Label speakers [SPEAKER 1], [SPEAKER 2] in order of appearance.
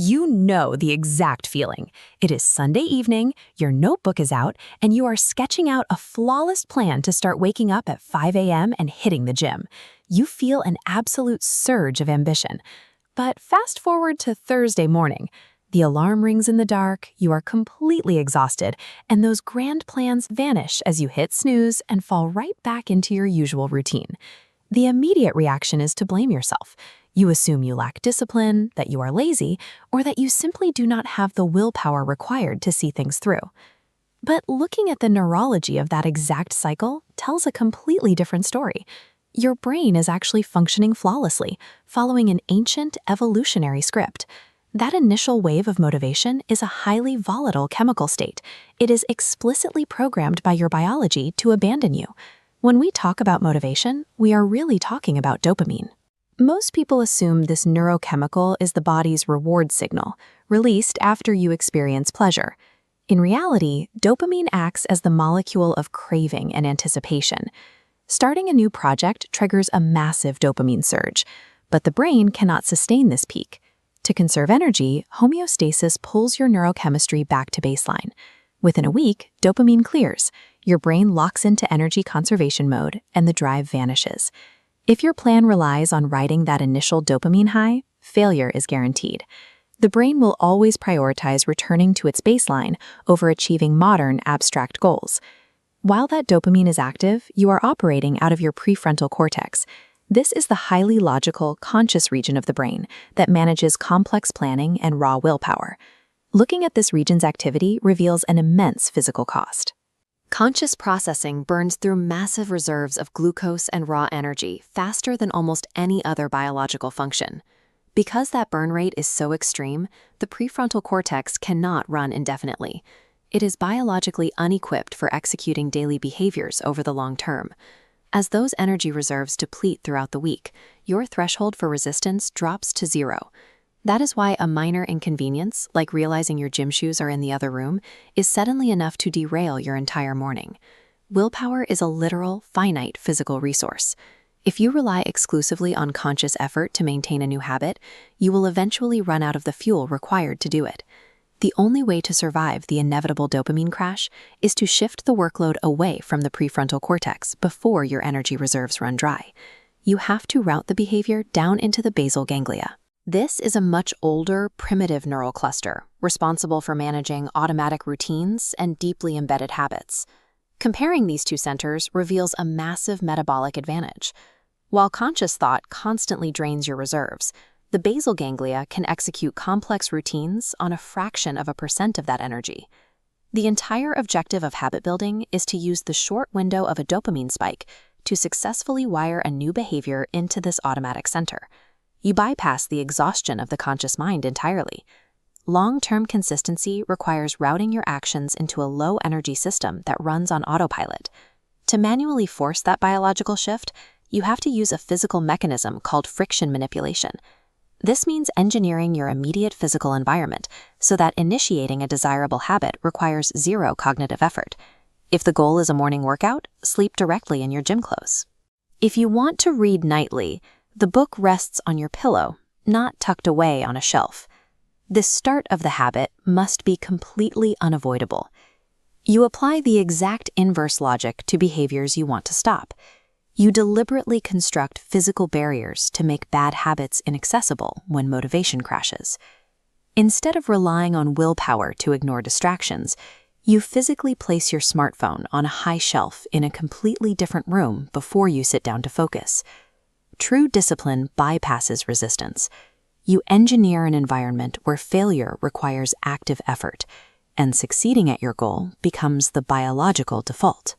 [SPEAKER 1] You know the exact feeling. It is Sunday evening, your notebook is out, and you are sketching out a flawless plan to start waking up at 5 a.m. and hitting the gym. You feel an absolute surge of ambition. But fast forward to Thursday morning. The alarm rings in the dark, you are completely exhausted, and those grand plans vanish as you hit snooze and fall right back into your usual routine. The immediate reaction is to blame yourself. You assume you lack discipline, that you are lazy, or that you simply do not have the willpower required to see things through. But looking at the neurology of that exact cycle tells a completely different story. Your brain is actually functioning flawlessly, following an ancient evolutionary script. That initial wave of motivation is a highly volatile chemical state. It is explicitly programmed by your biology to abandon you. When we talk about motivation, we are really talking about dopamine. Most people assume this neurochemical is the body's reward signal, released after you experience pleasure. In reality, dopamine acts as the molecule of craving and anticipation. Starting a new project triggers a massive dopamine surge, but the brain cannot sustain this peak. To conserve energy, homeostasis pulls your neurochemistry back to baseline. Within a week, dopamine clears, your brain locks into energy conservation mode, and the drive vanishes. If your plan relies on riding that initial dopamine high, failure is guaranteed. The brain will always prioritize returning to its baseline over achieving modern, abstract goals. While that dopamine is active, you are operating out of your prefrontal cortex. This is the highly logical, conscious region of the brain that manages complex planning and raw willpower. Looking at this region's activity reveals an immense physical cost.
[SPEAKER 2] Conscious processing burns through massive reserves of glucose and raw energy faster than almost any other biological function. Because that burn rate is so extreme, the prefrontal cortex cannot run indefinitely. It is biologically unequipped for executing daily behaviors over the long term. As those energy reserves deplete throughout the week, your threshold for resistance drops to zero. That is why a minor inconvenience, like realizing your gym shoes are in the other room, is suddenly enough to derail your entire morning. Willpower is a literal, finite physical resource. If you rely exclusively on conscious effort to maintain a new habit, you will eventually run out of the fuel required to do it. The only way to survive the inevitable dopamine crash is to shift the workload away from the prefrontal cortex before your energy reserves run dry. You have to route the behavior down into the basal ganglia. This is a much older, primitive neural cluster, responsible for managing automatic routines and deeply embedded habits. Comparing these two centers reveals a massive metabolic advantage. While conscious thought constantly drains your reserves, the basal ganglia can execute complex routines on a fraction of a percent of that energy. The entire objective of habit building is to use the short window of a dopamine spike to successfully wire a new behavior into this automatic center. You bypass the exhaustion of the conscious mind entirely. Long-term consistency requires routing your actions into a low-energy system that runs on autopilot. To manually force that biological shift, you have to use a physical mechanism called friction manipulation. This means engineering your immediate physical environment so that initiating a desirable habit requires zero cognitive effort. If the goal is a morning workout, sleep directly in your gym clothes. If you want to read nightly, the book rests on your pillow, not tucked away on a shelf. The start of the habit must be completely unavoidable. You apply the exact inverse logic to behaviors you want to stop. You deliberately construct physical barriers to make bad habits inaccessible when motivation crashes. Instead of relying on willpower to ignore distractions, you physically place your smartphone on a high shelf in a completely different room before you sit down to focus. True discipline bypasses resistance. You engineer an environment where failure requires active effort, and succeeding at your goal becomes the biological default.